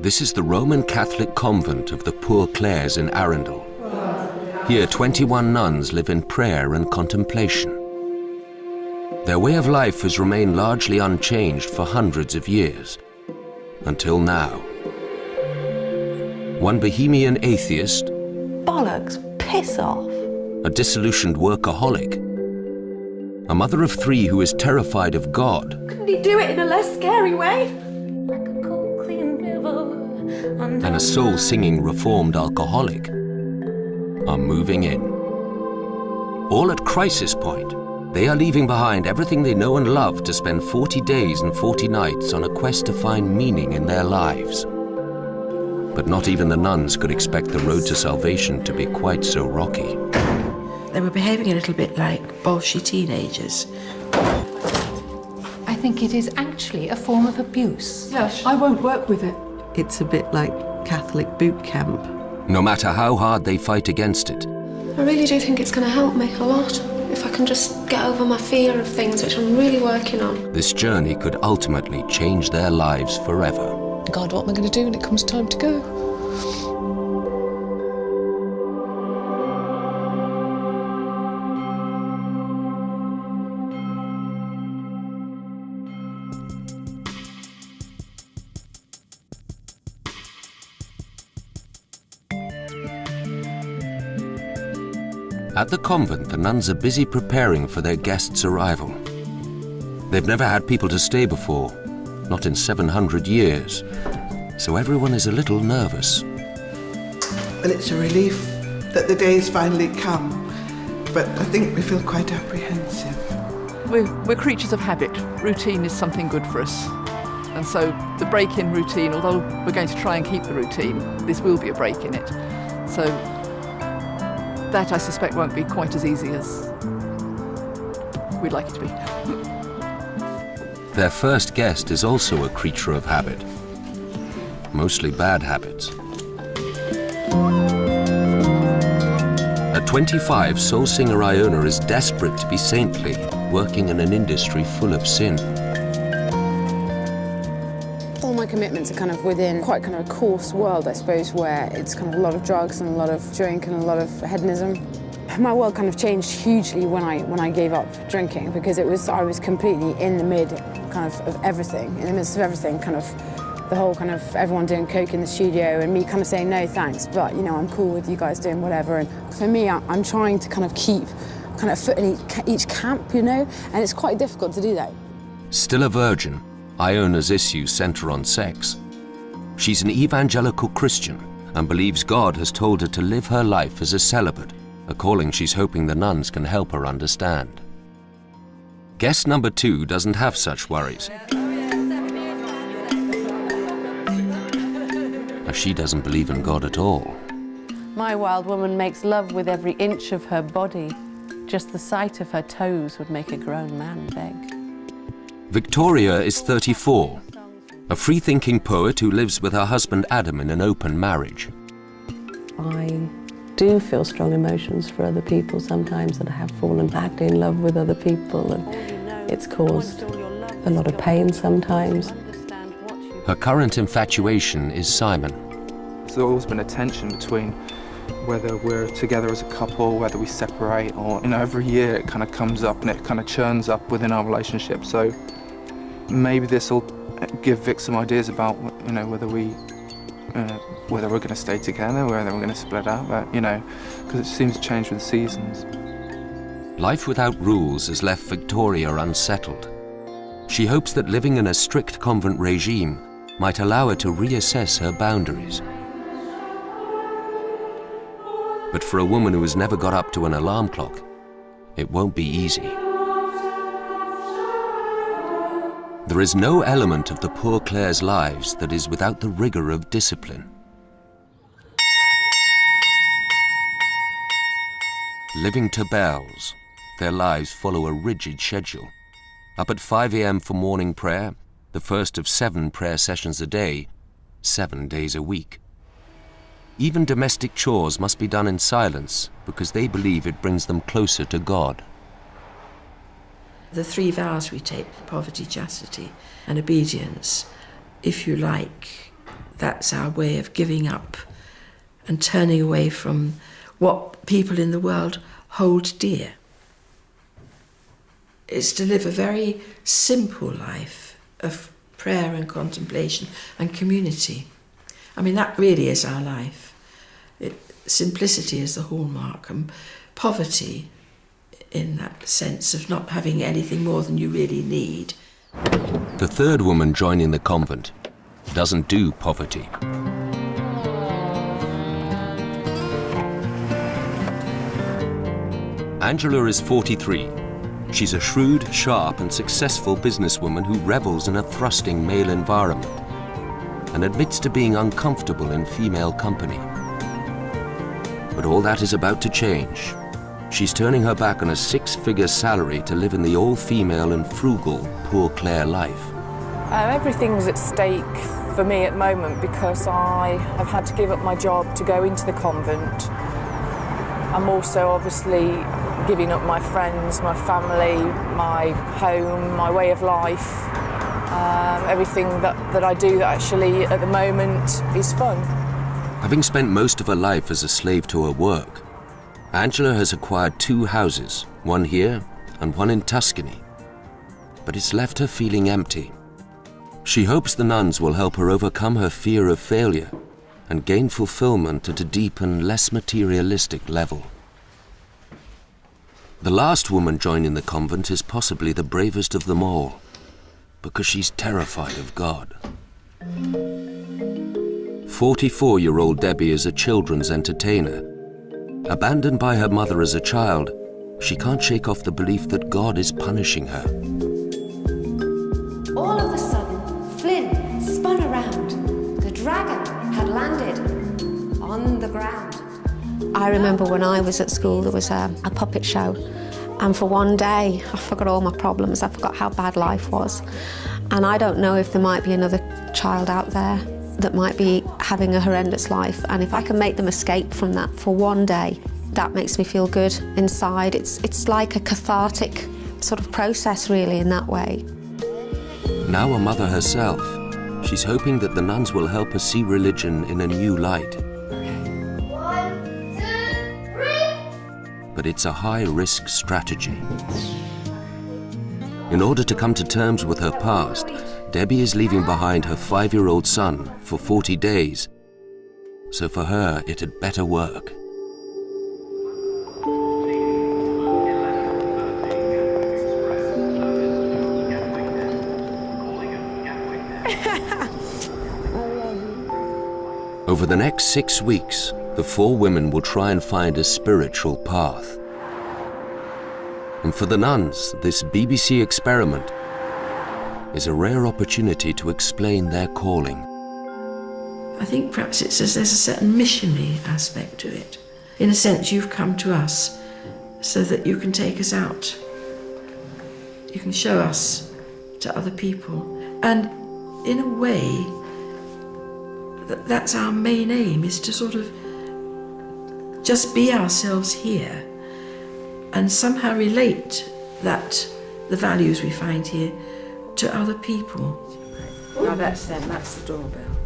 This is the Roman Catholic convent of the Poor Clares in Arundel. Here, 21 nuns live in prayer and contemplation. Their way of life has remained largely unchanged for hundreds of years, until now. One Bohemian atheist, bollocks, piss off. a disillusioned workaholic, a mother of 3 who is terrified of God, Couldn't he do it in a less scary way? and a soul-singing reformed alcoholic are moving in. All at crisis point, they are leaving behind everything they know and love to spend 40 days and 40 nights on a quest to find meaning in their lives. But not even the nuns could expect the road to salvation to be quite so rocky. They were behaving a little bit like bolshy teenagers. I think it is actually a form of abuse. Yes, I won't work with it. It's a bit like Catholic boot camp. No matter how hard they fight against it, I really do think it's going to help me a lot. If I can just get over my fear of things, which I'm really working on. this journey could ultimately change their lives forever. God, what am I going to do when it comes time to go? At the convent, the nuns are busy preparing for their guests' arrival. They've never had people to stay before, not in 700 years, so everyone is a little nervous. Well, it's a relief that the day's finally come, but I think we feel quite apprehensive. We're creatures of habit. Routine is something good for us. And so the break in routine, although we're going to try and keep the routine, this will be a break in it. So that, I suspect, won't be quite as easy as we'd like it to be. Their first guest is also a creature of habit, mostly bad habits. At 25, soul singer Iona is desperate to be saintly, working in an industry full of sin. All my commitments are kind of within quite kind of a coarse world, I suppose, where it's kind of a lot of drugs and a lot of drink and a lot of hedonism. My world kind of changed hugely when I gave up drinking, because I was completely in the mid of everything, in the midst of everything, kind of the whole kind of everyone doing coke in the studio and me kind of saying no thanks, but you know, I'm cool with you guys doing whatever. And for me, I'm trying to kind of keep kind of foot in each camp, you know, and it's quite difficult to do that. Still a virgin, Iona's issues center on sex. She's an evangelical Christian and believes God has told her to live her life as a celibate, a calling she's hoping the nuns can help her understand. Guest number 2 doesn't have such worries, as she doesn't believe in God at all. My wild woman makes love with every inch of her body. Just the sight of her toes would make a grown man beg. Victoria is 34, a free-thinking poet who lives with her husband Adam in an open marriage. I do feel strong emotions for other people sometimes, that I have fallen badly in love with other people, and it's caused a lot of pain sometimes. Her current infatuation is Simon. There's always been a tension between whether we're together as a couple, whether we separate, or, you know, every year it kind of comes up and it kind of churns up within our relationship. So maybe this will give Vic some ideas about, you know, whether we're going to stay together, whether we're going to split up, but, you know, because it seems to change with the seasons. Life without rules has left Victoria unsettled. She hopes that living in a strict convent regime might allow her to reassess her boundaries. But for a woman who has never got up to an alarm clock, it won't be easy. There is no element of the Poor Clares' lives that is without the rigor of discipline. Living to bells, their lives follow a rigid schedule. Up at 5 a.m. for morning prayer, the first of 7 prayer sessions a day, 7 days a week. Even domestic chores must be done in silence because they believe it brings them closer to God. The 3 vows we take, poverty, chastity and obedience, if you like, That's our way of giving up and turning away from what people in the world hold dear. It's to live a very simple life of prayer and contemplation and community. I mean, that really is our life. Simplicity is the hallmark, and poverty in that sense of not having anything more than you really need. The third woman joining the convent doesn't do poverty. Angela is 43. She's a shrewd, sharp and successful businesswoman who revels in a thrusting male environment and admits to being uncomfortable in female company. But all that is about to change. She's turning her back on a 6-figure salary to live in the all-female and frugal Poor Clare life. Everything's at stake for me at the moment because I have had to give up my job to go into the convent. I'm also obviously giving up my friends, my family, my home, my way of life. Everything that I do that actually at the moment is fun. Having spent most of her life as a slave to her work, Angela has acquired 2 houses, one here and one in Tuscany. But it's left her feeling empty. She hopes the nuns will help her overcome her fear of failure and gain fulfillment at a deep and less materialistic level. The last woman joining the convent is possibly the bravest of them all, because she's terrified of God. 44-year-old Debbie is a children's entertainer. Abandoned by her mother as a child, she can't shake off the belief that God is punishing her. All of a sudden, Flynn spun around. The dragon had landed on the ground. I remember when I was at school, there was a puppet show, and for one day I forgot all my problems, I forgot how bad life was. And I don't know if there might be another child out there that might be having a horrendous life, and if I can make them escape from that for one day, that makes me feel good inside. It's like a cathartic sort of process really in that way. Now a mother herself, she's hoping that the nuns will help her see religion in a new light. 1, 2, 3. But it's a high-risk strategy. In order to come to terms with her past, Debbie is leaving behind her 5-year-old son for 40 days. So for her, it had better work. Over the next 6 weeks, the 4 women will try and find a spiritual path. And for the nuns, this BBC experiment is a rare opportunity to explain their calling. I think perhaps it's as there's a certain missionary aspect to it. In a sense, you've come to us so that you can take us out. You can show us to other people. And in a way, that's our main aim, is to sort of just be ourselves here and somehow relate that, the values we find here, to other people. Now that's them, that's the doorbell.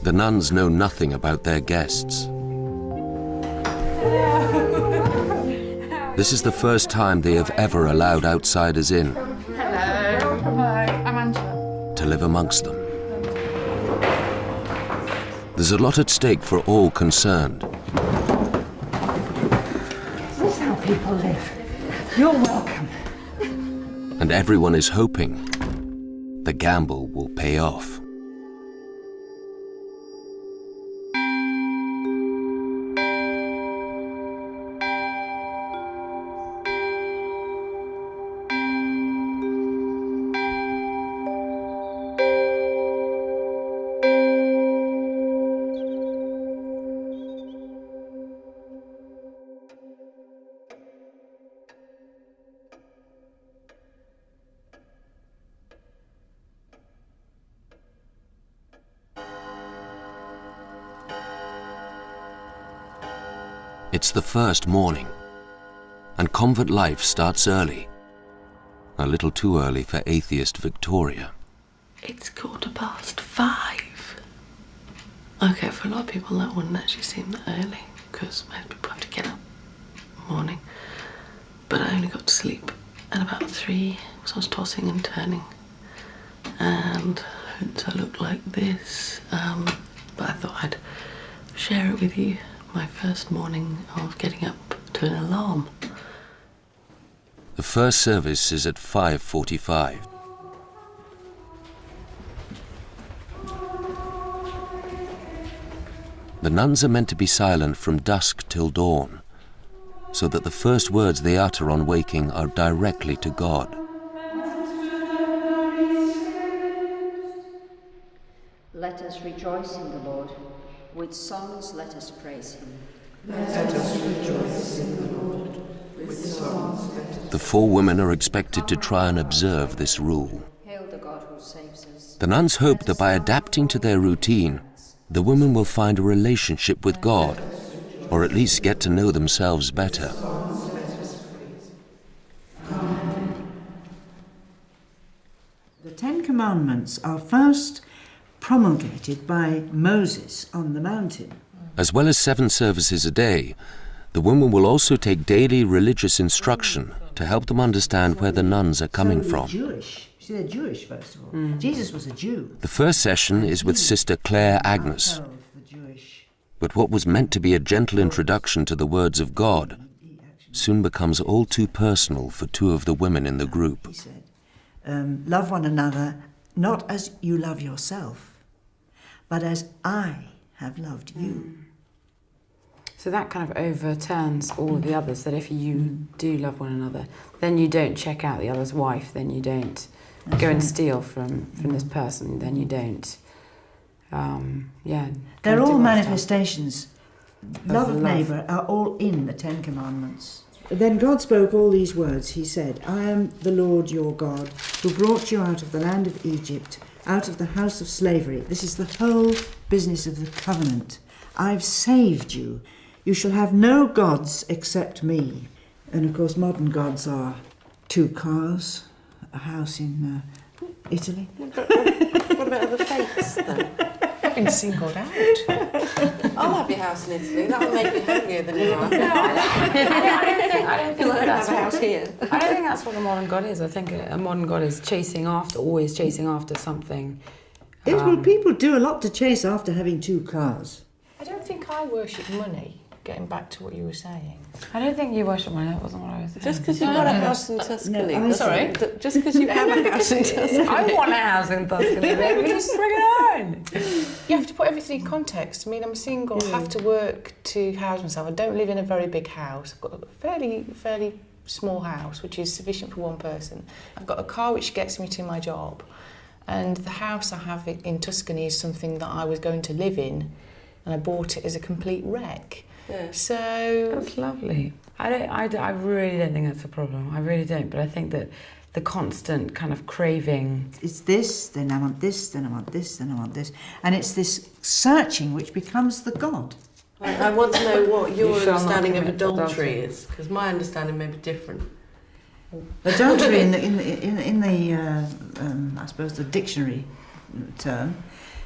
The nuns know nothing about their guests. This is the first time they have ever allowed outsiders in. Hello. Hi, I'm Angela. To live amongst them. There's a lot at stake for all concerned. This is how people live. You're welcome. And everyone is hoping the gamble will pay off. It's the first morning, and convent life starts early. A little too early for atheist Victoria. It's 5:15. Okay, for a lot of people that wouldn't actually seem that early, because most people have to get up in the morning. But I only got to sleep at about 3, so I was tossing and turning. And hence I look like this. But I thought I'd share it with you, my first morning of getting up to an alarm. The first service is at 5:45. The nuns are meant to be silent from dusk till dawn, so that the first words they utter on waking are directly to God. Let us rejoice in the Lord. With songs let us praise him. Let us rejoice in the Lord. With songs let us... The 4 women are expected to try and observe this rule. Hail the God who saves us. The nuns hope that by adapting to their routine, the women will find a relationship with God, or at least get to know themselves better. The 10 Commandments are first promulgated by Moses on the mountain. As well as 7 services a day, the women will also take daily religious instruction to help them understand where the nuns are coming from. Jewish. See, they're Jewish, first of all. Jesus was a Jew. The first session is with Sister Clare Agnes. But what was meant to be a gentle introduction to the words of God soon becomes all too personal for 2 of the women in the group. He said, love one another, not as you love yourself, but as I have loved you. So that kind of overturns all of the others, that if you do love one another, then you don't check out the other's wife, then you don't go and steal from this person, then you don't, They're all manifestations. Love of neighbour are all in the 10 Commandments. Then God spoke all these words. He said, I am the Lord your God, who brought you out of the land of Egypt, out of the house of slavery. This is the whole business of the covenant. I've saved you. You shall have no gods except me. And of course, modern gods are 2 cars, a house in Italy. What about other faiths, then? I've been singled out. I'll have your house in Italy. That'll make me happier than you are. No, I don't think that's a house here. I don't think that's what a modern God is. I think a modern God is always chasing after something. Yes, well, people do a lot to chase after having 2 cars. I don't think I worship money, getting back to what you were saying. I don't think you worship money, that wasn't what I was saying. Just because you've got a house in Tuscany. No, sorry. Just because you have a house in Tuscany. I want a house in Tuscany, baby. Just bring it on. You have to put everything in context. I mean, I'm single, I have to work to house myself. I don't live in a very big house. I've got a fairly small house, which is sufficient for 1 person. I've got a car which gets me to my job. And the house I have in Tuscany is something that I was going to live in, and I bought it as a complete wreck. Yeah. So that's lovely. I really don't think that's a problem. I really don't. But I think that the constant kind of craving. It's this, then I want this, then I want this, then I want this. And it's this searching which becomes the God. I want to know what your understanding of adultery is, because my understanding may be different. Adultery in the I suppose the dictionary term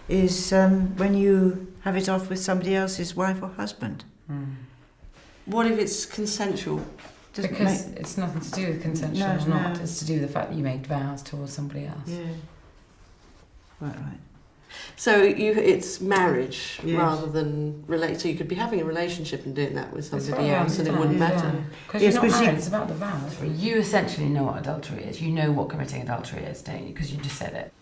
is when you have it off with somebody else's wife or husband. What if it's consensual? Because it's nothing to do with consensual or not. It's to do with the fact that you made vows towards somebody else. Yeah. Right. So it's marriage rather than relate. So you could be having a relationship and doing that with somebody else, and it wouldn't matter. Because you're not married. It's about the vows. You essentially know what adultery is. You know what committing adultery is, don't you? Because you just said it.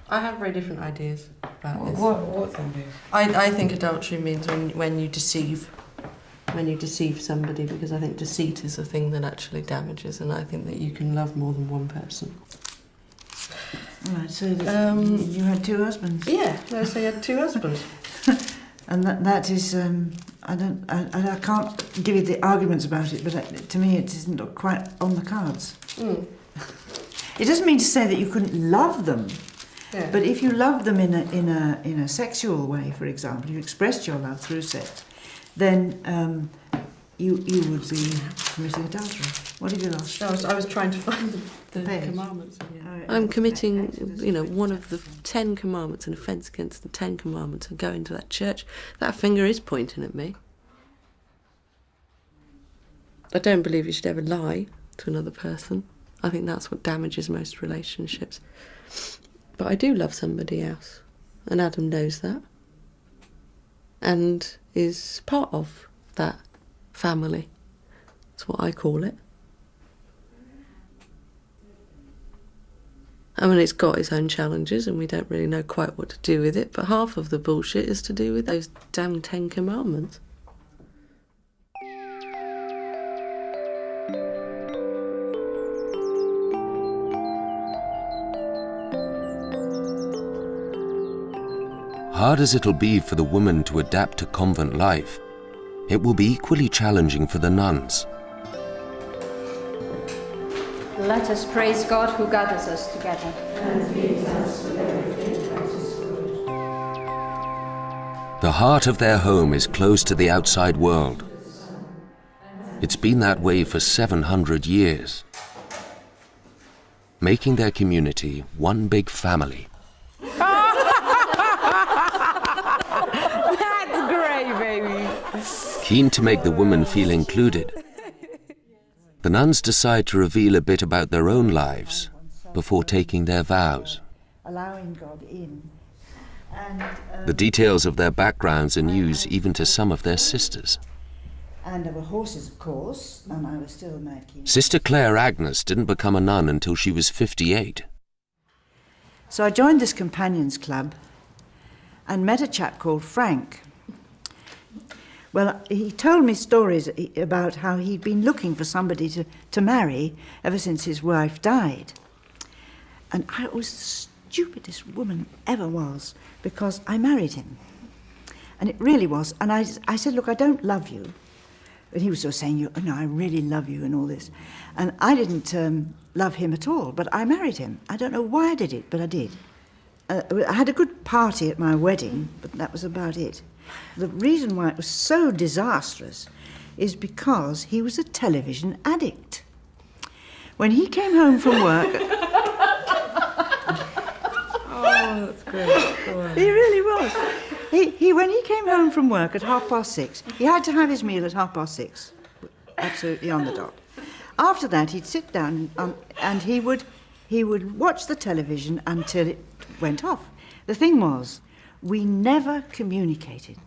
I have very different ideas about this. What then? I think adultery means when you deceive. When you deceive somebody, because I think deceit is a thing that actually damages, and I think that you can love more than 1 person. Right, so you had 2 husbands. Yeah, so you had 2 husbands. And that is, I can't give you the arguments about it, but to me it isn't quite on the cards. It doesn't mean to say that you couldn't love them, but if you love them in a sexual way, for example, you expressed your love through sex, then you would be committing adultery. What have you lost? I was trying to find the page. commandments. I'm committing, one of the 10 commandments, an offence against the 10 commandments, and going to that church. That finger is pointing at me. I don't believe you should ever lie to another person. I think that's what damages most relationships. But I do love somebody else, and Adam knows that, and is part of that family. That's what I call it. I mean, it's got its own challenges and we don't really know quite what to do with it, but half of the bullshit is to do with those damn 10 commandments. Hard as it'll be for the woman to adapt to convent life, it will be equally challenging for the nuns. Let us praise God who gathers us together. And feeds us with everything that is good. The heart of their home is close to the outside world. It's been that way for 700 years, making their community one big family. That's great, baby. Keen to make the woman feel included, the nuns decide to reveal a bit about their own lives before taking their vows. Allowing God in. And, The details of their backgrounds are news even to some of their sisters. and there were horses, of course, and I was still mad keen. Sister Clare Agnes didn't become a nun until she was 58. So I joined this companions club and met a chap called Frank. Well, he told me stories about how he'd been looking for somebody to marry ever since his wife died. And I was the stupidest woman ever was, because I married him. And it really was. And I said, look, I don't love you. And he was sort of saying, no, I really love you and all this. And I didn't love him at all, but I married him. I don't know why I did it, but I did. I had a good party at my wedding, but that was about it. The reason why it was so disastrous is because he was a television addict. When he came home from work... Oh, that's great. He really was. When he came home from work at 6:30, he had to have his meal at 6:30, absolutely on the dot. After that, he'd sit down and he would watch the television until it went off. The thing was, we never communicated,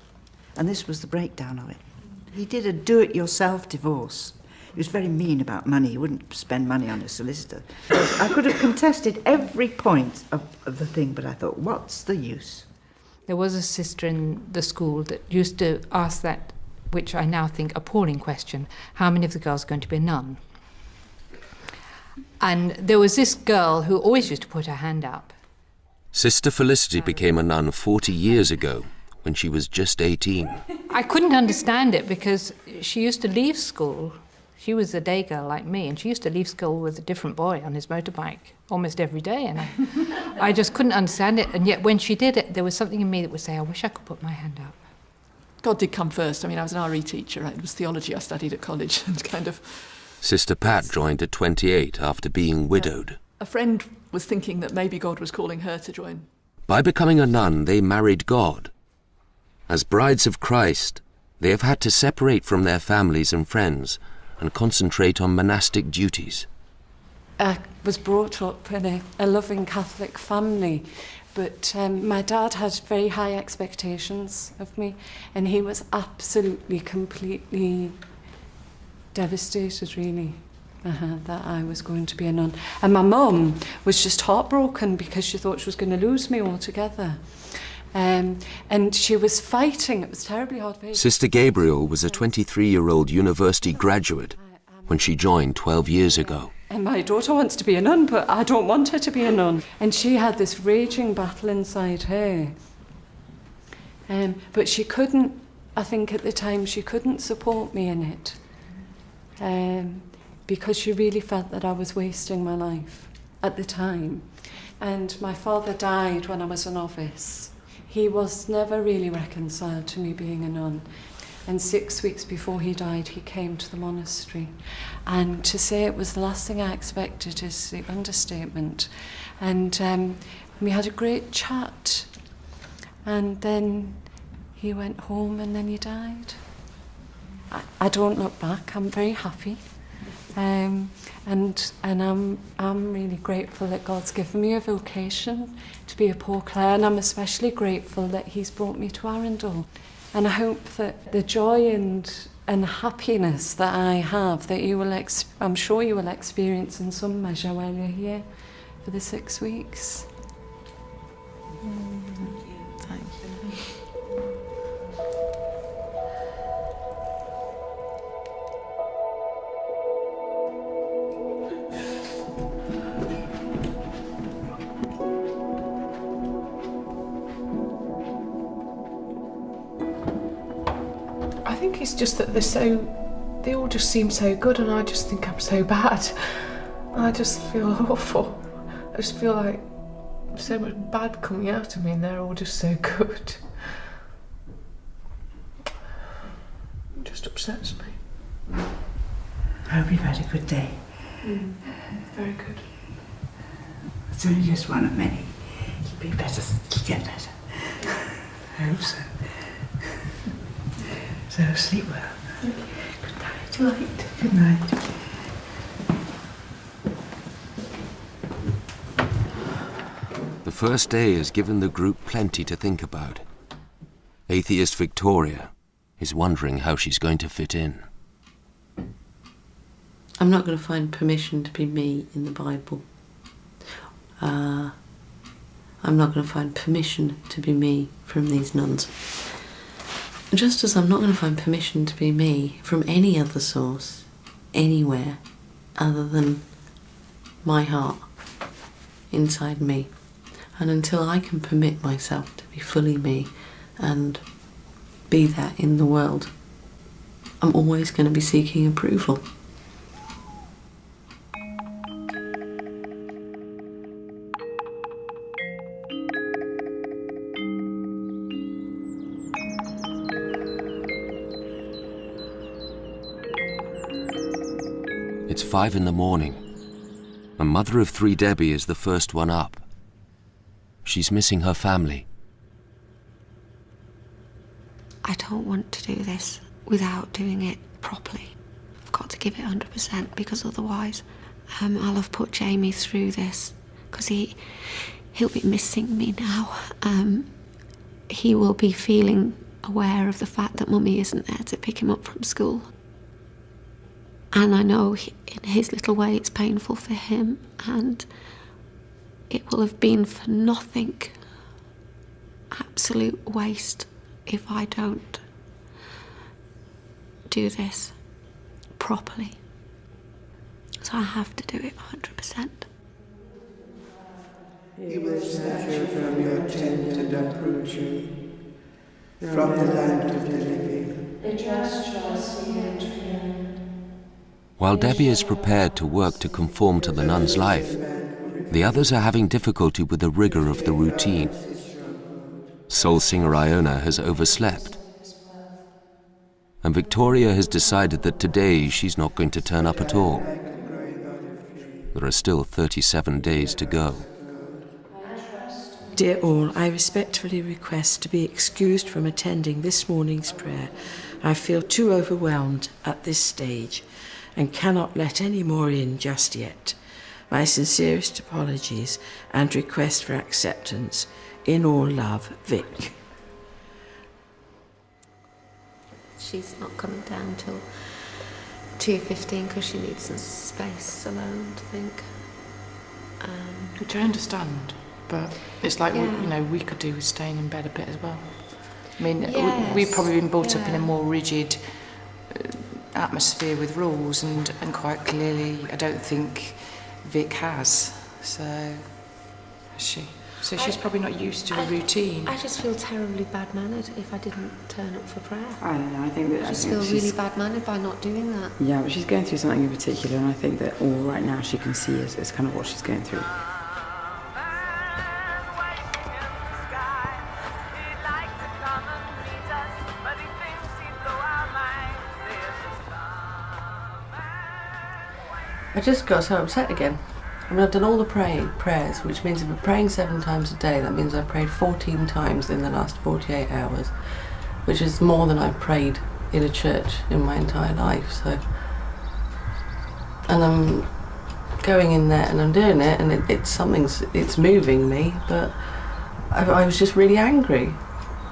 and this was the breakdown of it. He did a do-it-yourself divorce. He was very mean about money. He wouldn't spend money on a solicitor. I could have contested every point of the thing, but I thought, what's the use? There was a sister in the school that used to ask that, which I now think appalling question, how many of the girls are going to be a nun? And there was this girl who always used to put her hand up. Sister Felicity became a nun 40 years ago, when she was just 18. I couldn't understand it because she used to leave school. She was a day girl like me, and she used to leave school with a different boy on his motorbike almost every day, and I just couldn't understand it. And yet when she did it, there was something in me that would say, I wish I could put my hand up. God did come first. I mean, I was an RE teacher. It was theology I studied at college, and kind of... Sister Pat joined at 28 after being widowed. A friend was thinking that maybe God was calling her to join. By becoming a nun, they married God. As brides of Christ, they have had to separate from their families and friends and concentrate on monastic duties. I was brought up in a loving Catholic family, but my dad had very high expectations of me, and he was absolutely, completely devastated, really, that I was going to be a nun. And my mum was just heartbroken because she thought she was going to lose me altogether. And she was fighting. It was terribly hard for her. Sister Gabriel was a 23-year-old university graduate when she joined 12 years ago. And my daughter wants to be a nun, but I don't want her to be a nun. And she had this raging battle inside her. But she couldn't, I think at the time, she couldn't support me in it. Because she really felt that I was wasting my life at the time. And my father died when I was a novice. He was never really reconciled to me being a nun. And 6 weeks before he died, he came to the monastery. And to say it was the last thing I expected is the understatement. And we had a great chat. And then he went home and then he died. I don't look back. I'm very happy. And I'm really grateful that God's given me a vocation to be a Poor Clare, and I'm especially grateful that he's brought me to Arundel. And I hope that the joy and happiness that I have, that you will, I'm sure you will experience in some measure while you're here for the 6 weeks. Thank you. I think it's just that they all just seem so good, and I just think I'm so bad. I just feel awful. I just feel like so much bad coming out of me, and they're all just so good. It just upsets me. I hope you've had a good day. Very good. It's only just one of many. You'll be better, get better. I hope so. So sleep well. Good night. Good night. The first day has given the group plenty to think about. Atheist Victoria is wondering how she's going to fit in. I'm not going to find permission to be me in the Bible. I'm not going to find permission to be me from these nuns. Just as I'm not going to find permission to be me from any other source, anywhere, other than my heart, inside me. And until I can permit myself to be fully me and be that in the world, I'm always going to be seeking approval. It's 5 in the morning. A mother of 3 Debbie is the first one up. She's missing her family. I don't want to do this without doing it properly. I've got to give it 100% because otherwise I'll have put Jamie through this, because he'll be missing me now. He will be feeling aware of the fact that Mummy isn't there to pick him up from school. And I know in his little way it's painful for him, and it will have been for nothing. Absolute waste if I don't do this properly. So I have to do it 100%. He will snatch you from your tent and uproot you from the land of the living. The just shall see and fear. While Debbie is prepared to work to conform to the nun's life, the others are having difficulty with the rigor of the routine. Soul singer Iona has overslept, and Victoria has decided that today she's not going to turn up at all. There are still 37 days to go. Dear all, I respectfully request to be excused from attending this morning's prayer. I feel too overwhelmed at this stage and cannot let any more in just yet. My sincerest apologies and request for acceptance. In all love, Vic. She's not coming down till 2:15 because she needs some space alone to think. Which I understand, but it's like, Yeah. we could do with staying in bed a bit as well. I mean, Yes, we've probably been brought up in a yeah. more rigid atmosphere with rules, and quite clearly I don't think Vic has. So, has she? So she's probably not used to a routine. I just feel terribly bad-mannered if I didn't turn up for prayer. I don't know, I think that... I just feel really bad-mannered by not doing that. Yeah, but she's going through something in particular, and I think that all right now she can see is kind of what she's going through. I just got so upset again. I mean, I've done all the prayers, which means if we're praying 7 times a day, that means I've prayed 14 times in the last 48 hours, which is more than I've prayed in a church in my entire life. So, and I'm going in there and I'm doing it, and it's moving me, but I was just really angry.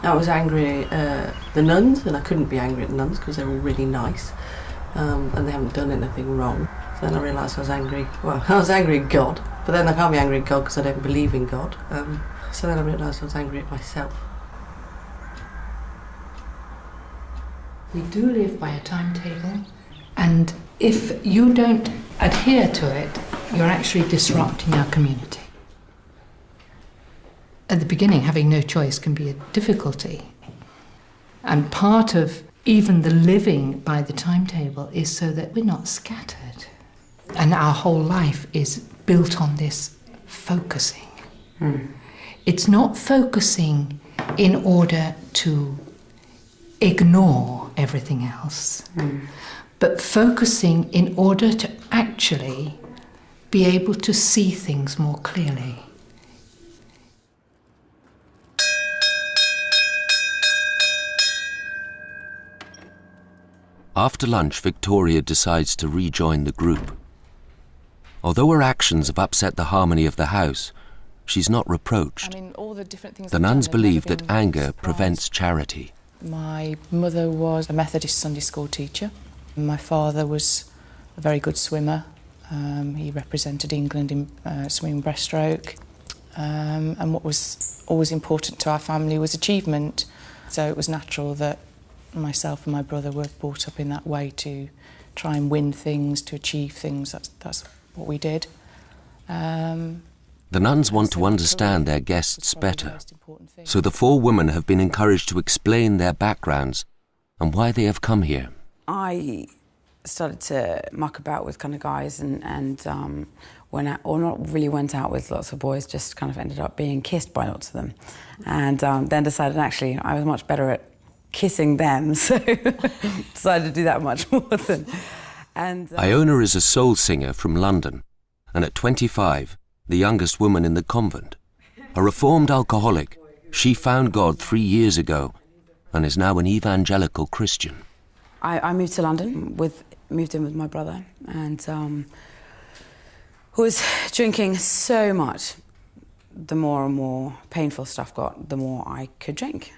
I was angry at the nuns, and I couldn't be angry at the nuns because they were really nice, and they haven't done anything wrong. So then I realised I was angry. Well, I was angry at God, but then I can't be angry at God because I don't believe in God. So then I realised I was angry at myself. We do live by a timetable, and if you don't adhere to it, you're actually disrupting our community. At the beginning, having no choice can be a difficulty. And part of even the living by the timetable is so that we're not scattered. And our whole life is built on this focusing. It's not focusing in order to ignore everything else, but focusing in order to actually be able to see things more clearly. After lunch, Victoria decides to rejoin the group. Although her actions have upset the harmony of the house, she's not reproached. I mean, all the different things The nuns believe that anger prevents charity. My mother was a Methodist Sunday school teacher. My father was a very good swimmer. He represented England in swimming breaststroke. And what was always important to our family was achievement. So it was natural that myself and my brother were brought up in that way, to try and win things, to achieve things. That's what we did. The nuns want to understand their guests better, so the 4 women have been encouraged to explain their backgrounds and why they have come here. I started to muck about with kind of guys and went out, or not really went out with lots of boys, just kind of ended up being kissed by lots of them. And then decided actually I was much better at kissing them, so decided to do that much more than... Iona is a soul singer from London, and at 25, the youngest woman in the convent. A reformed alcoholic, she found God 3 years ago and is now an evangelical Christian. I moved to London, moved in with my brother, and was drinking so much. The more and more painful stuff got, the more I could drink.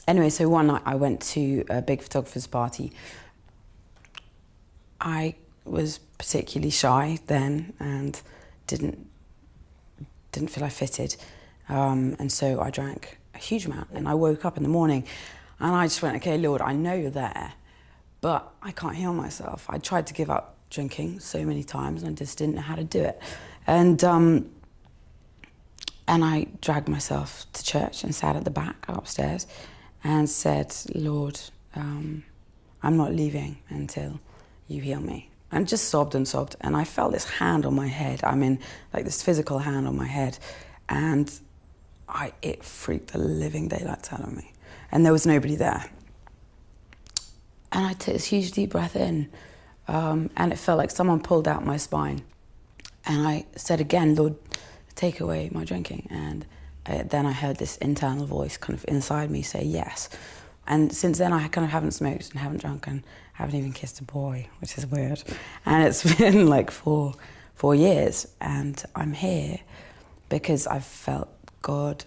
Anyway, so one night I went to a big photographer's party. I was particularly shy then and didn't feel I fitted. And so I drank a huge amount, and I woke up in the morning and I just went, okay, Lord, I know you're there, but I can't heal myself. I tried to give up drinking so many times and I just didn't know how to do it. And I dragged myself to church and sat at the back upstairs and said, Lord, I'm not leaving until you heal me. And just sobbed and sobbed. And I felt this hand on my head. I mean, like this physical hand on my head. And it freaked the living daylights out of me. And there was nobody there. And I took this huge deep breath in. And it felt like someone pulled out my spine. And I said again, Lord, take away my drinking. And then I heard this internal voice kind of inside me say yes. And since then I kind of haven't smoked and haven't drunk and haven't even kissed a boy, which is weird. And it's been like four years, and I'm here because I've felt God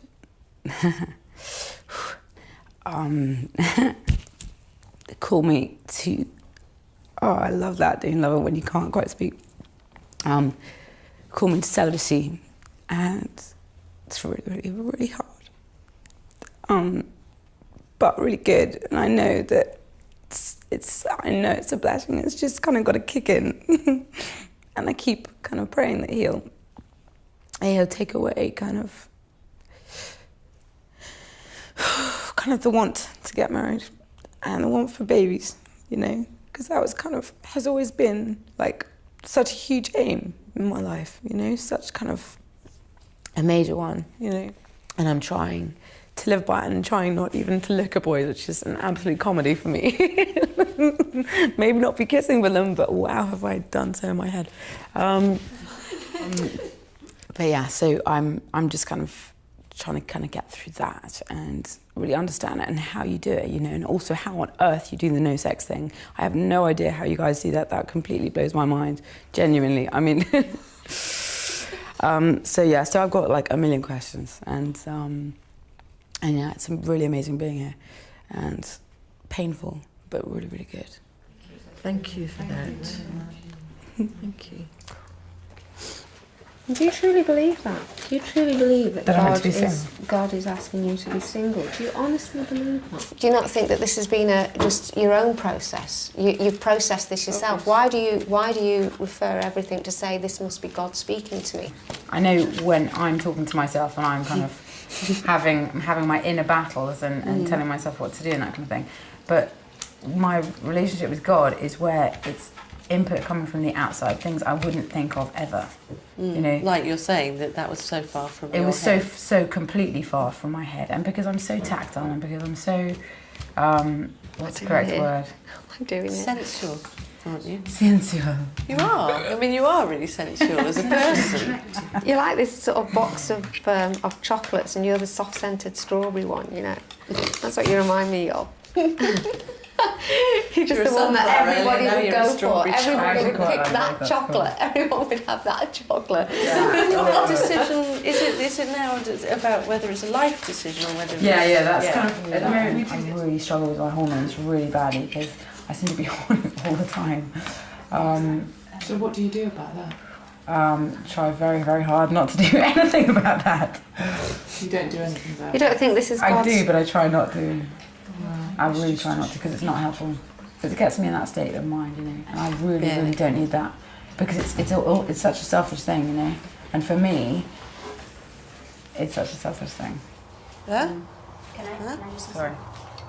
call me to, I love that, don't you love it when you can't quite speak? Call me to celibacy, and it's really, really hard. But really good, and I know that I know it's a blessing. It's just kind of got to kick in, and I keep kind of praying that He'll take away kind of the want to get married and the want for babies, you know, because that was has always been like such a huge aim in my life, you know, such kind of a major one, you know, and I'm trying to live by and trying not even to look at boys, which is an absolute comedy for me. Maybe not be kissing with them, but wow, have I done so in my head. But yeah, so I'm just kind of trying to kind of get through that and really understand it and how you do it, you know, and also how on earth you do the no sex thing. I have no idea how you guys do that. That completely blows my mind, genuinely. I mean, so I've got like a million questions, and yeah, it's really amazing being here, and painful, but really, really good. Thank you for that. Thank you. Do you truly believe that? Do you truly believe that I'm meant to be God is asking you to be single? Do you honestly believe that? Do you not think that this has been just your own process? You've processed this yourself. Why do you refer everything to say this must be God speaking to me? I know when I'm talking to myself and I'm kind of having my inner battles and telling myself what to do and that kind of thing, but my relationship with God is where it's input coming from the outside, things I wouldn't think of ever. You know, like you're saying that was so far from it was so completely far from my head, and because I'm so tactile and because I'm so what's the correct word? I'm doing it. Sensual, aren't you? Sensual. You are. I mean, you are really sensual as a person. You're like this sort of box of chocolates, and you're the soft-scented strawberry one. You know, that's what you remind me of. You're just the one that everybody would go for. Everybody would pick that chocolate. Everyone would have that chocolate. What decision is it now about whether it's a life decision or whether it's... That's kind of... At the moment, I really struggle with my hormones really badly because I seem to be horny all the time. So what do you do about that? Try very, very hard not to do anything about that. You don't do anything about it? You don't think this is God's... I do, but I try not to. I really try not to because it's not helpful. Because it gets me in that state of mind, you know, and I really, really don't need that because it's such a selfish thing, you know. And for me, it's such a selfish thing. Sorry.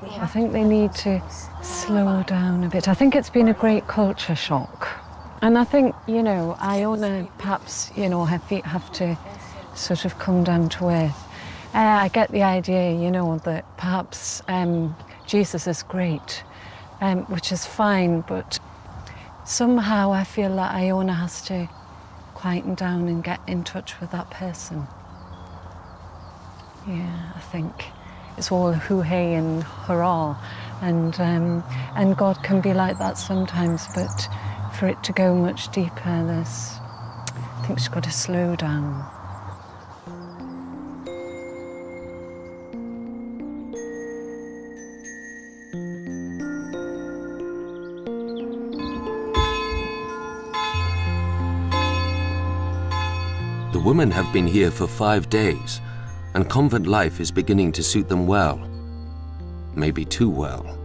I think they need to slow down a bit. I think it's been a great culture shock. And I think, you know, Iona perhaps, you know, her feet have to sort of come down to earth. I get the idea, you know, that perhaps Jesus is great, which is fine, but somehow I feel that Iona has to quieten down and get in touch with that person. Yeah, I think it's all hoo-hey and hurrah, and God can be like that sometimes, but for it to go much deeper, I think she's got to slow down. The women have been here for 5 days, and convent life is beginning to suit them well. Maybe too well.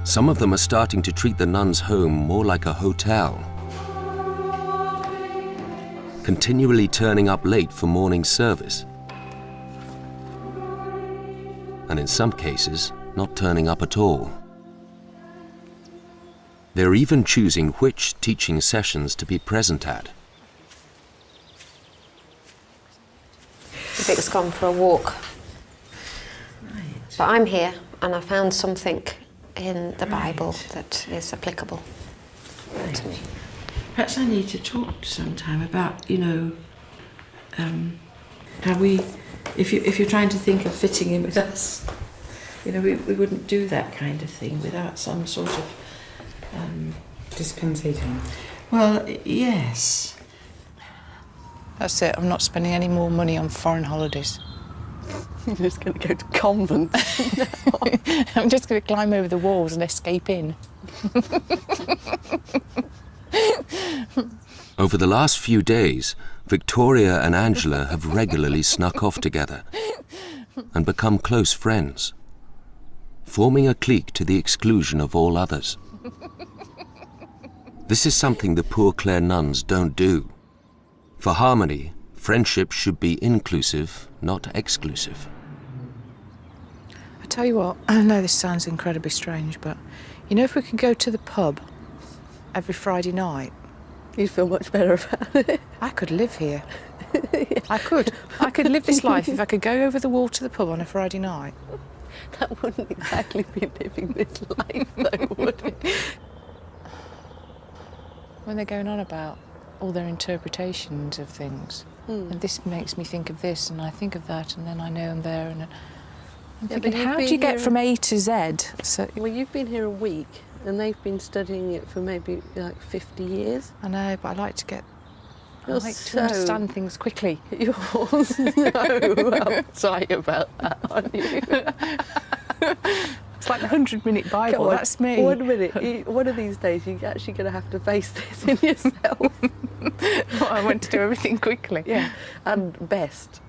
Some of them are starting to treat the nuns' home more like a hotel. Continually turning up late for morning service. And in some cases, not turning up at all. They're even choosing which teaching sessions to be present at. Vic's gone for a walk. But I'm here, and I found something in the Bible that is applicable to me. Perhaps I need to talk sometime about, you know, how we, if you're trying to think of fitting in with us, you know, we wouldn't do that kind of thing without some sort of dispensation. Well, yes. That's it, I'm not spending any more money on foreign holidays. You're just going to go to Convent. I'm just going to climb over the walls and escape in. Over the last few days, Victoria and Angela have regularly snuck off together and become close friends, forming a clique to the exclusion of all others. This is something the Poor Clare nuns don't do. For harmony, friendship should be inclusive, not exclusive. I tell you what, I know this sounds incredibly strange, but you know, if we could go to the pub every Friday night, you'd feel much better about it. I could live here. I could live this life if I could go over the wall to the pub on a Friday night. That wouldn't exactly be living this life, though, would it? When they're going on about all their interpretations of things, and this makes me think of this, and I think of that, and then I know I'm there, and I'm thinking, how do you get from A to Z? So, well, you've been here a week, and they've been studying it for maybe like 50 years. I know, but I like to You're to understand things quickly. You're so uptight about that, aren't you? It's like the 100-minute Bible, that's me. 1 minute. One of these days you're actually going to have to face this in yourself. Well, I want to do everything quickly. Yeah, and best.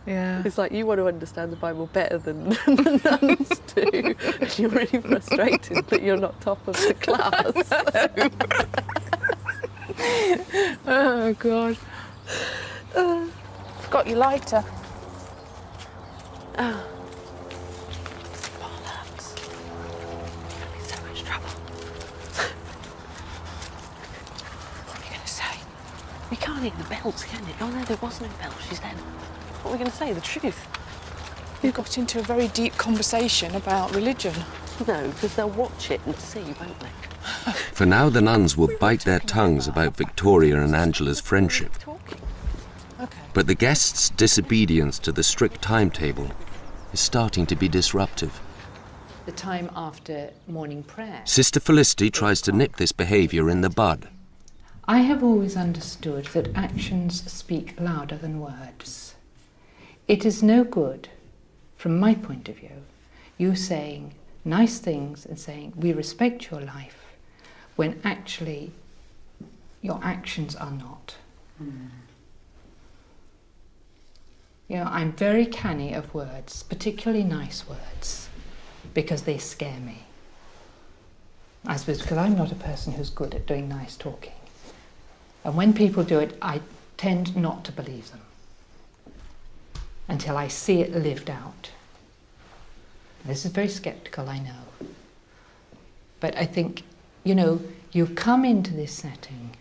Yeah. It's like you want to understand the Bible better than the nuns do. And you're really frustrated that you're not top of the class. Oh, God. Forgot your lighter. Oh. Bollocks. I'm in so much trouble. What are we going to say? We can't hear the bells, can it? Oh, no, there was no bell, she said. What are we going to say? The truth? We got into a very deep conversation about religion. No, because they'll watch it and see, won't they? For now, the nuns will bite their tongues about Victoria and Angela's friendship. But the guests' disobedience to the strict timetable is starting to be disruptive. The time after morning prayer. Sister Felicity tries to nip this behaviour in the bud. I have always understood that actions speak louder than words. It is no good, from my point of view, you saying nice things and saying, we respect your life, when actually your actions are not. You know, I'm very canny of words, particularly nice words, because they scare me. I suppose because I'm not a person who's good at doing nice talking. And when people do it, I tend not to believe them until I see it lived out. This is very sceptical, I know. But I think, you know, you've come into this setting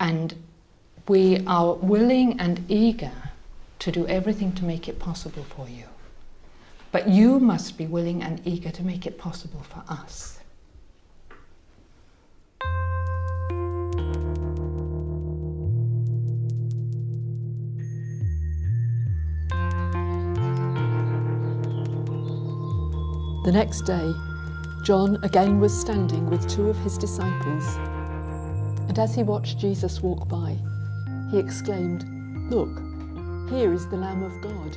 and we are willing and eager to do everything to make it possible for you. But you must be willing and eager to make it possible for us. The next day, John again was standing with 2 of his disciples, and as he watched Jesus walk by, he exclaimed, "Look, here is the Lamb of God."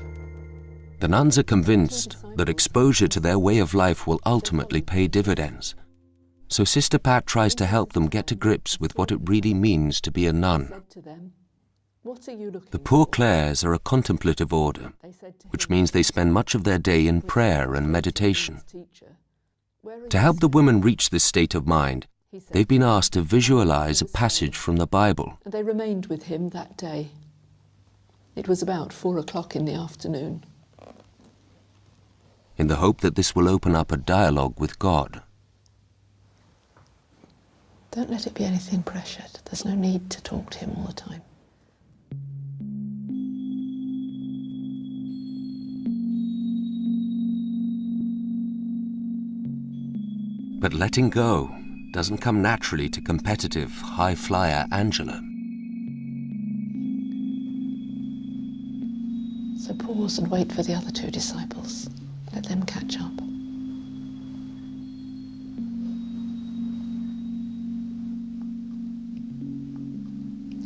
The nuns are convinced that exposure to their way of life will ultimately pay dividends. So Sister Pat tries to help them get to grips with what it really means to be a nun. The Poor Clares are a contemplative order, which means they spend much of their day in prayer and meditation. To help the women reach this state of mind, they've been asked to visualize a passage from the Bible. And they remained with him that day. It was about 4 o'clock in the afternoon. In the hope that this will open up a dialogue with God. Don't let it be anything pressured. There's no need to talk to him all the time. But letting go doesn't come naturally to competitive, high-flyer Angela. So pause and wait for the other 2 disciples. Let them catch up.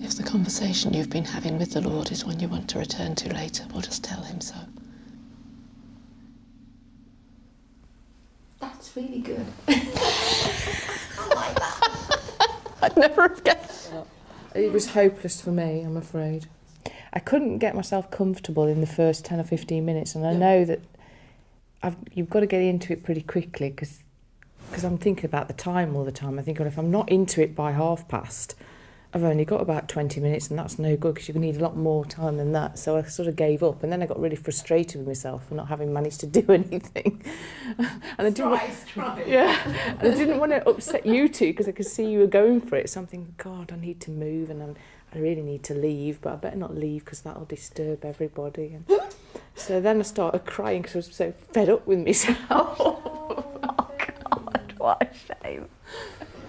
If the conversation you've been having with the Lord is one you want to return to later, we'll just tell him so. That's really good. I like that. I'd never have guessed that. It was hopeless for me, I'm afraid. I couldn't get myself comfortable in the first 10 or 15 minutes, and I know that you've got to get into it pretty quickly because I'm thinking about the time all the time. I think, well, if I'm not into it by past, I've only got about 20 minutes, and that's no good because you need a lot more time than that. So I sort of gave up, and then I got really frustrated with myself for not having managed to do anything. And I didn't and I didn't want to upset you 2 because I could see you were going for it. So I'm thinking, God, I need to move, and I really need to leave, but I better not leave because that'll disturb everybody. And so then I started crying because I was so fed up with myself. Oh God, what a shame.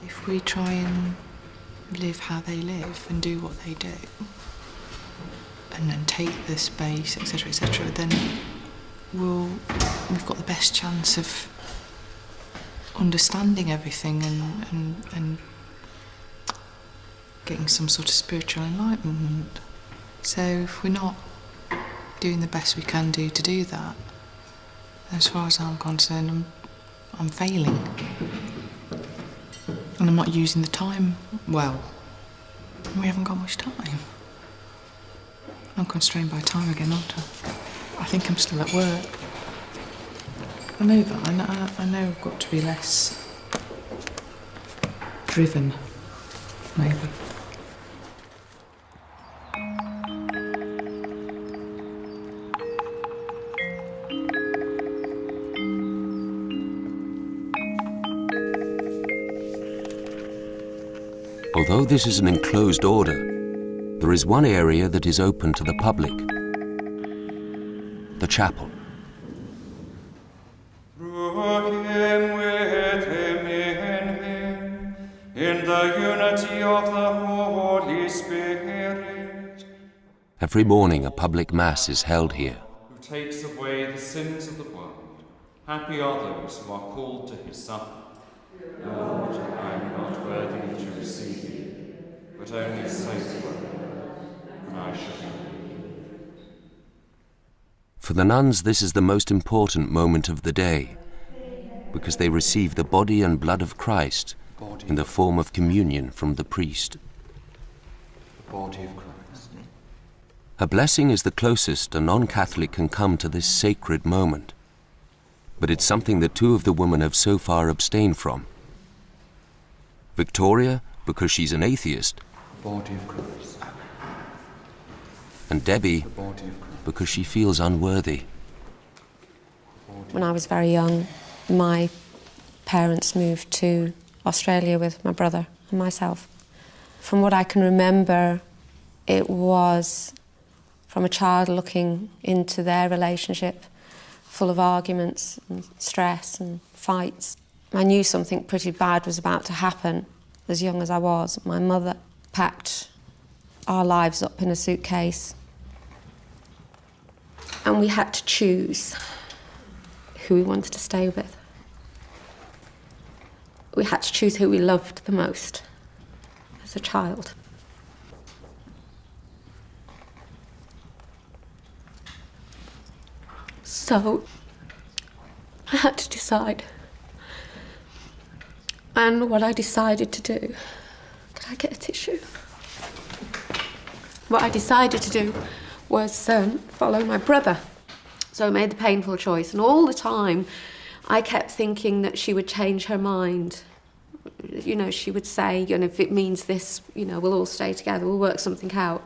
If we try and live how they live and do what they do, and then take the space, etc., then we've got the best chance of understanding everything and getting some sort of spiritual enlightenment. So if we're not doing the best we can do to do that, as far as I'm concerned, I'm failing. And I'm not using the time well. We haven't got much time. I'm constrained by time again, aren't I? I think I'm still at work. I know that. I know I've got to be less driven, maybe. Although this is an enclosed order, there is one area that is open to the public: the chapel. In the unity of the Holy Spirit. Every morning a public mass is held here. Who takes away the sins of the world. Happy are those who are called to his supper. Lord, I am not worthy to receive you, but only say the word, and I shall be healed. For the nuns, this is the most important moment of the day, because they receive the body and blood of Christ in the form of communion from the priest. The body of Christ. A blessing is the closest a non-Catholic can come to this sacred moment, but it's something that two of the women have so far abstained from. Victoria, because she's an atheist, The body of Christ. and Debbie, because she feels unworthy. When I was very young, my parents moved to Australia with my brother and myself. From what I can remember, it was from a child looking into their relationship, full of arguments and stress and fights. I knew something pretty bad was about to happen as young as I was. My mother packed our lives up in a suitcase, and we had to choose who we wanted to stay with. We had to choose who we loved the most as a child. So I had to decide. And what I decided to do, could I get a tissue? What I decided to do was follow my brother. So I made the painful choice, and all the time I kept thinking that she would change her mind. You know, she would say, you know, if it means this, you know, we'll all stay together, we'll work something out.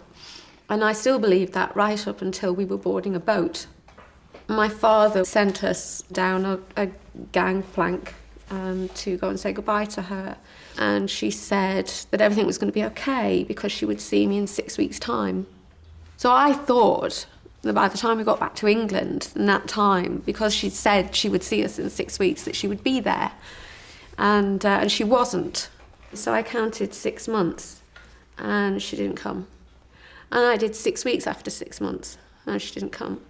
And I still believed that right up until we were boarding a boat. My father sent us down a gangplank to go and say goodbye to her. And she said that everything was going to be okay because she would see me in 6 weeks' time. So I thought that by the time we got back to England in that time, because she'd said she would see us in 6 weeks, that she would be there. And she wasn't. So I counted 6 months and she didn't come. And I did 6 weeks after 6 months and she didn't come.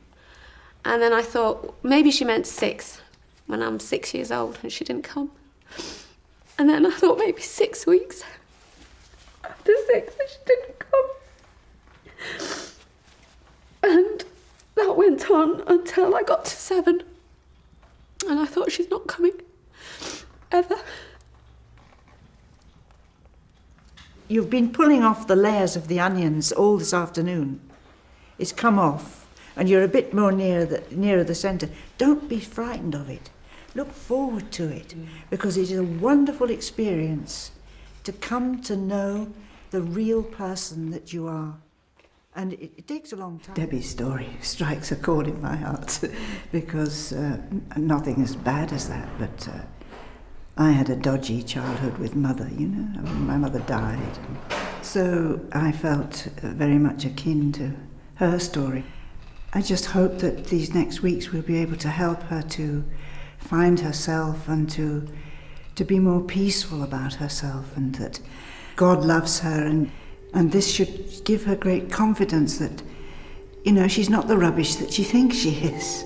And then I thought, maybe she meant 6 when I'm 6 years old and she didn't come. And then I thought maybe 6 weeks after 6 and she didn't come. And that went on until I got to 7. And I thought, she's not coming, ever. You've been pulling off the layers of the onions all this afternoon. It's come off, and you're a bit more nearer the centre. Don't be frightened of it. Look forward to it, because it is a wonderful experience to come to know the real person that you are. And it takes a long time. Debbie's story strikes a chord in my heart because nothing as bad as that, but I had a dodgy childhood with mother, you know. I mean, my mother died. So I felt very much akin to her story. I just hope that these next weeks we'll be able to help her to find herself and to be more peaceful about herself, and that God loves her, and this should give her great confidence that, you know, she's not the rubbish that she thinks she is.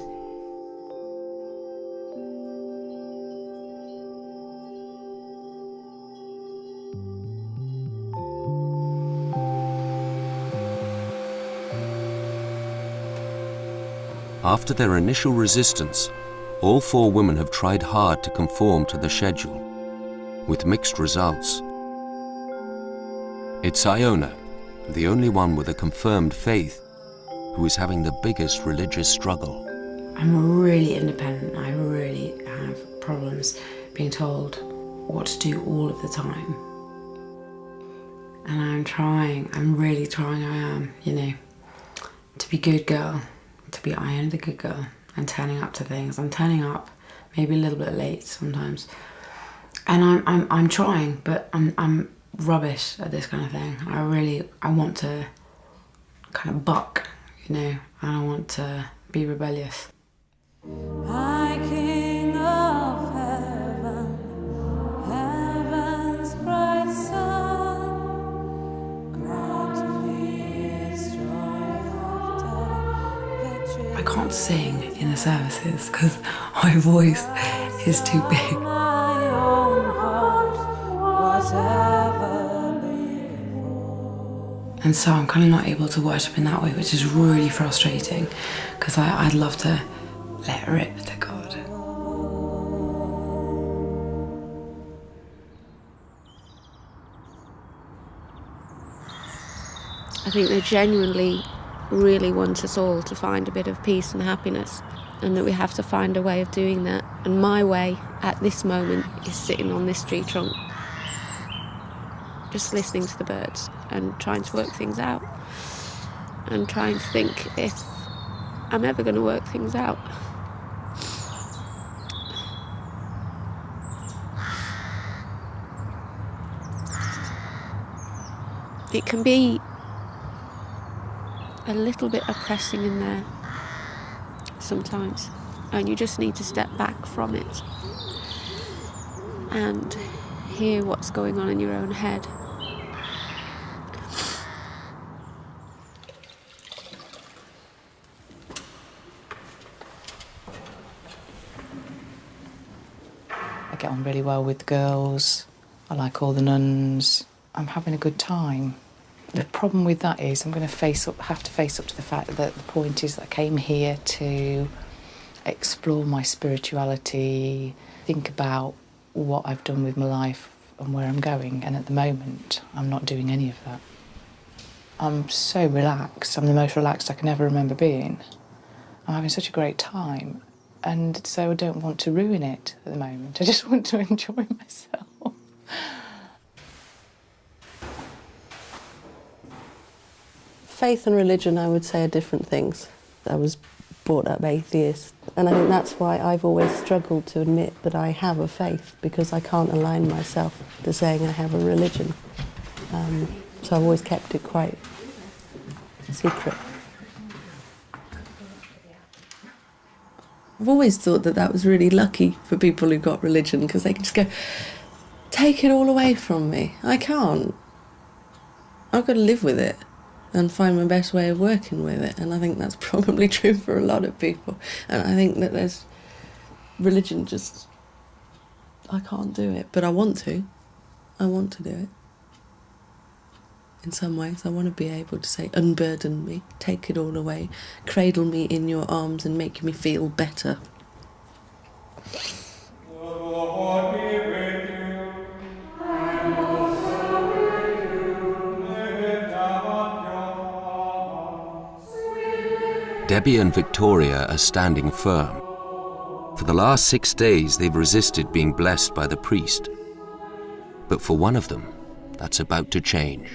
After their initial resistance, all 4 women have tried hard to conform to the schedule, with mixed results. It's Iona, the only one with a confirmed faith, who is having the biggest religious struggle. I'm really independent. I really have problems being told what to do all of the time. And I'm really trying, I am, you know, to be good girl, to be Iona the good girl, and turning up to things. I'm turning up maybe a little bit late sometimes. And I'm trying, but I'm rubbish at this kind of thing. I want to kind of buck, you know, and I want to be rebellious. High King of heaven, heaven's bright sun, grant me joy after victory. I can't sing in the services because my voice is too big. My own heart, whatever before. And so I'm kind of not able to worship in that way, which is really frustrating, because I'd love to let rip to God. I think they genuinely really want us all to find a bit of peace and happiness, and that we have to find a way of doing that. And my way at this moment is sitting on this tree trunk, just listening to the birds and trying to work things out, and trying to think if I'm ever going to work things out. It can be a little bit oppressing in there sometimes, and you just need to step back from it and hear what's going on in your own head. I get on really well with the girls. I like all the nuns. I'm having a good time. The problem with that is I'm going to have to face up to the fact that the point is that I came here to explore my spirituality, think about what I've done with my life and where I'm going, and at the moment I'm not doing any of that. I'm so relaxed. I'm the most relaxed I can ever remember being. I'm having such a great time, and so I don't want to ruin it at the moment. I just want to enjoy myself. Faith and religion, I would say, are different things. I was brought up atheist, and I think that's why I've always struggled to admit that I have a faith, because I can't align myself to saying I have a religion. So I've always kept it quite secret. I've always thought that that was really lucky for people who got religion, because they can just go, take it all away from me. I can't. I've got to live with it and find my best way of working with it. And I think that's probably true for a lot of people. And I think that there's religion just, I can't do it, but I want to. I want to do it. In some ways, I want to be able to say, unburden me, take it all away, cradle me in your arms and make me feel better. Debbie and Victoria are standing firm. For the last 6 days, they've resisted being blessed by the priest. But for one of them, that's about to change.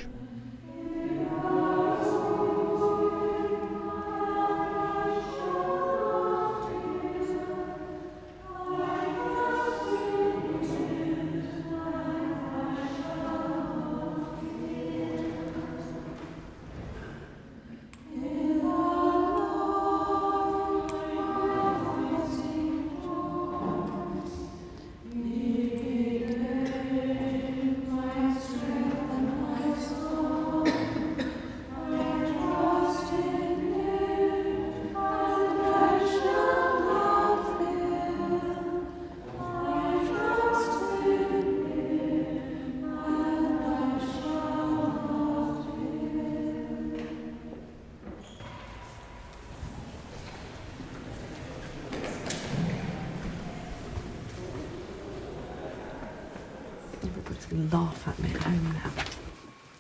laugh at me at home now.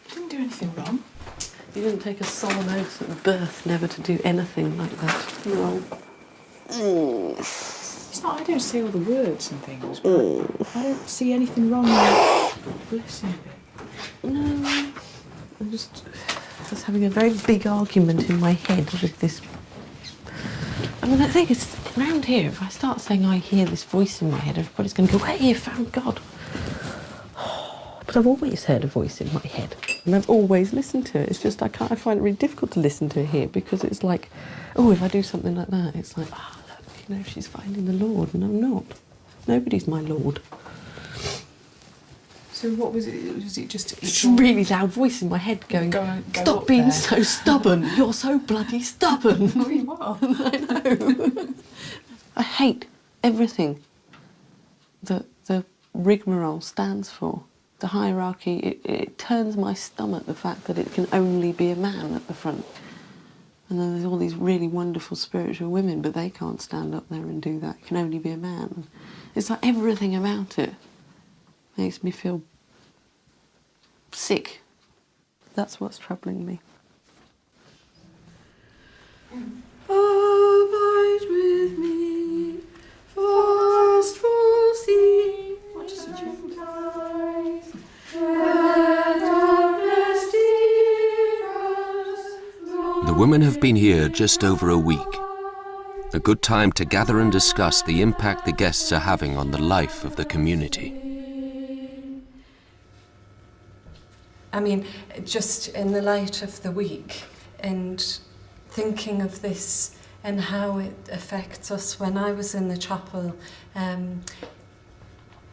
You didn't do anything wrong. You didn't take a solemn oath at birth never to do anything like that. No. It's not, I don't say all the words and things, but I don't see anything wrong with listening a bit. No. I was having a very big argument in my head with this. I mean, I think it's around here. If I start saying I hear this voice in my head, everybody's going to go, "Hey, you found God." But I've always heard a voice in my head, and I've always listened to it. It's just I find it really difficult to listen to it here because it's like, oh, if I do something like that, it's like, ah, look, you know, she's finding the Lord, and I'm not. Nobody's my Lord. So what was it? Was it just It's a really loud voice in my head going, "Stop being so stubborn. You're so bloody stubborn." Oh, you are. I know. I hate everything that the rigmarole stands for. The hierarchy, it turns my stomach, the fact that it can only be a man at the front. And then there's all these really wonderful spiritual women, but they can't stand up there and do that. It can only be a man. It's like everything about it makes me feel sick. That's what's troubling me. Abide with me, fastful sea. What is it? The women have been here just over a week. A good time to gather and discuss the impact the guests are having on the life of the community. I mean, just in the light of the week and thinking of this and how it affects us. When I was in the chapel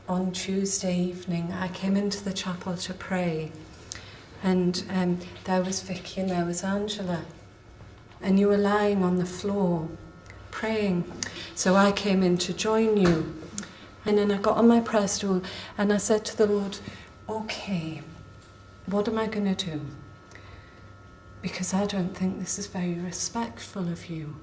on Tuesday evening, I came into the chapel to pray, and there was Vicky and there was Angela, and you were lying on the floor praying. So I came in to join you, and then I got on my prayer stool and I said to the Lord, okay, what am I going to do? Because I don't think this is very respectful of you.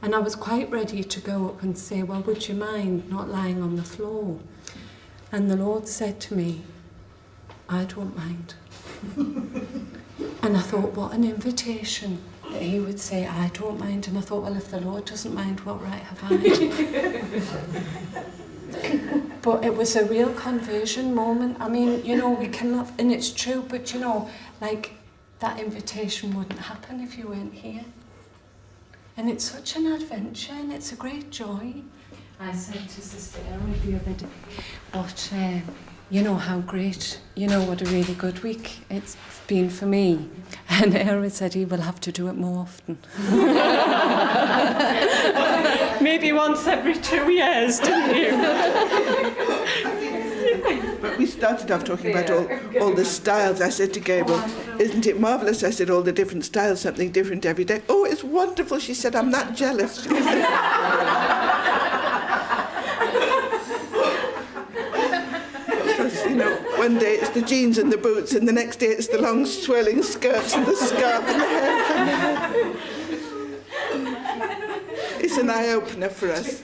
And I was quite ready to go up and say, well, would you mind not lying on the floor? And the Lord said to me, I don't mind. And I thought, what an invitation that he would say, I don't mind. And I thought, well, if the Lord doesn't mind, what right have I? But it was a real conversion moment. I mean, you know, we can love, and it's true, but you know, like, that invitation wouldn't happen if you weren't here. And it's such an adventure, and it's a great joy. I said to Sister Erin the other day, but you know how great, you know what a really good week it's been for me. And Erin said he will have to do it more often. Maybe once every 2 years, didn't you? But we started off talking about all the styles. I said to Gabriel, isn't it marvellous? I said, all the different styles, something different every day. Oh, it's wonderful. She said, I'm that jealous. Because, you know, one day it's the jeans and the boots, and the next day it's the long swirling skirts and the scarf and the hair. It's an eye-opener for us.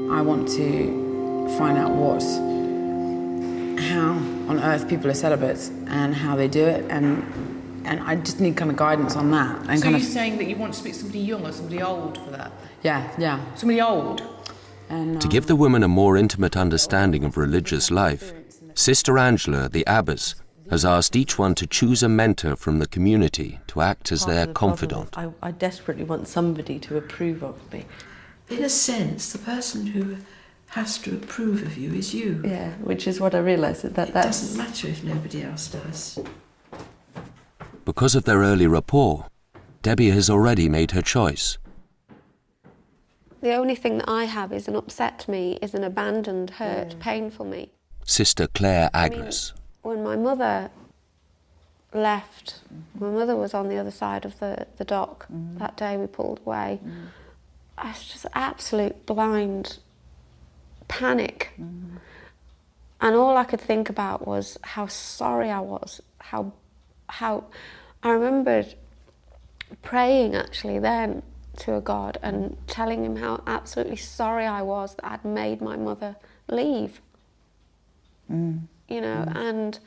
I want to find out how on earth people are celibates and how they do it, and I just need kind of guidance on that. And So kind you're of, saying that you want to speak to somebody young or somebody old for that? yeah. Somebody old? And, To give the women a more intimate understanding of religious life, Sister Angela, the abbess, has asked each one to choose a mentor from the community to act as their confidant. I desperately want somebody to approve of me. In a sense, the person who has to approve of you is you. Yeah, which is what I realised that It doesn't matter if nobody else does. Because of their early rapport, Debbie has already made her choice. The only thing that I have is an upset me, is an abandoned, hurt, painful me. Sister Claire Agnes. When my mother left, my mother was on the other side of the dock that day we pulled away. I was just absolute blind panic. And all I could think about was how sorry I was, how I remembered praying actually then to a God and telling him how absolutely sorry I was that I'd made my mother leave. You know, and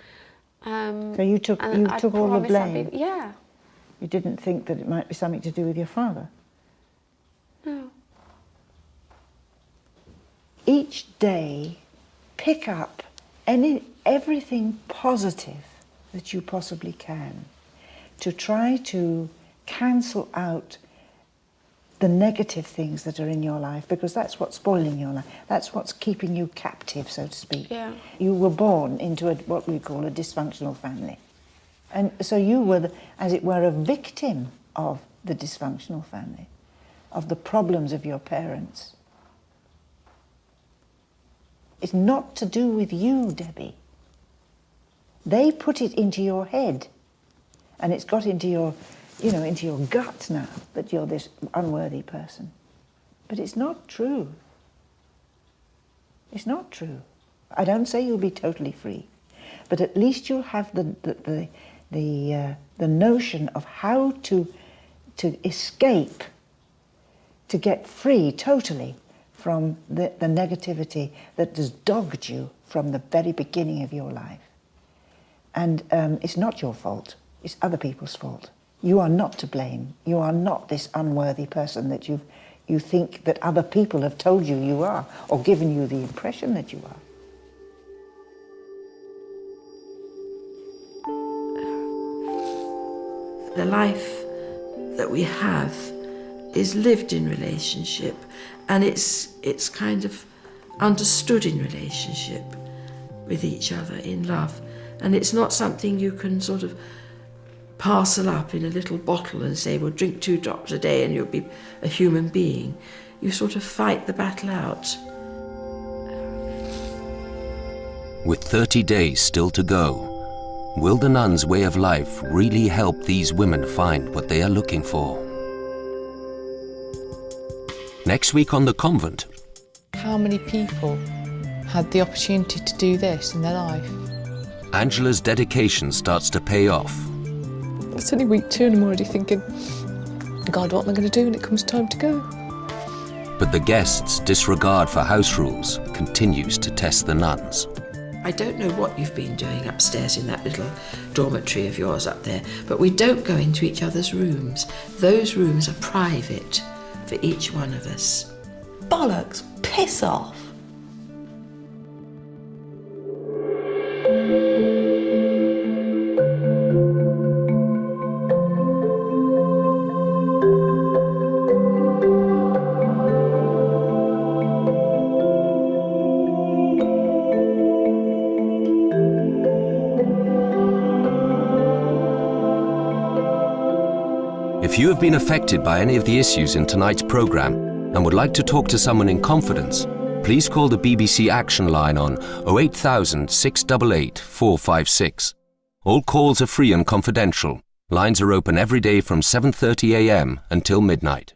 so you took all the blame. Yeah. You didn't think that it might be something to do with your father. No. Each day, pick up everything positive that you possibly can to try to cancel out the negative things that are in your life, because that's what's spoiling your life. That's what's keeping you captive, so to speak. Yeah. You were born into what we call a dysfunctional family. And so you were, as it were, a victim of the dysfunctional family, of the problems of your parents. It's not to do with you, Debbie. They put it into your head, and it's got into your, you know, into your gut now, that you're this unworthy person. But it's not true. It's not true. I don't say you'll be totally free, but at least you'll have the notion of how to escape, to get free totally from the negativity that has dogged you from the very beginning of your life. And it's not your fault, it's other people's fault. You are not to blame. You are not this unworthy person that you think that other people have told you you are, or given you the impression that you are. The life that we have is lived in relationship, and it's kind of understood in relationship with each other in love. And it's not something you can sort of parcel up in a little bottle and say, well, drink 2 drops a day and you'll be a human being. You sort of fight the battle out. With 30 days still to go, will the nuns' way of life really help these women find what they are looking for? Next week on The Convent. How many people had the opportunity to do this in their life? Angela's dedication starts to pay off. It's only week 2 and I'm already thinking, God, what am I going to do when it comes time to go? But the guests' disregard for house rules continues to test the nuns. I don't know what you've been doing upstairs in that little dormitory of yours up there, but we don't go into each other's rooms. Those rooms are private for each one of us. Bollocks, piss off. If you have been affected by any of the issues in tonight's programme and would like to talk to someone in confidence, please call the BBC Action Line on 08000 688 456. All calls are free and confidential. Lines are open every day from 7:30 a.m. until midnight.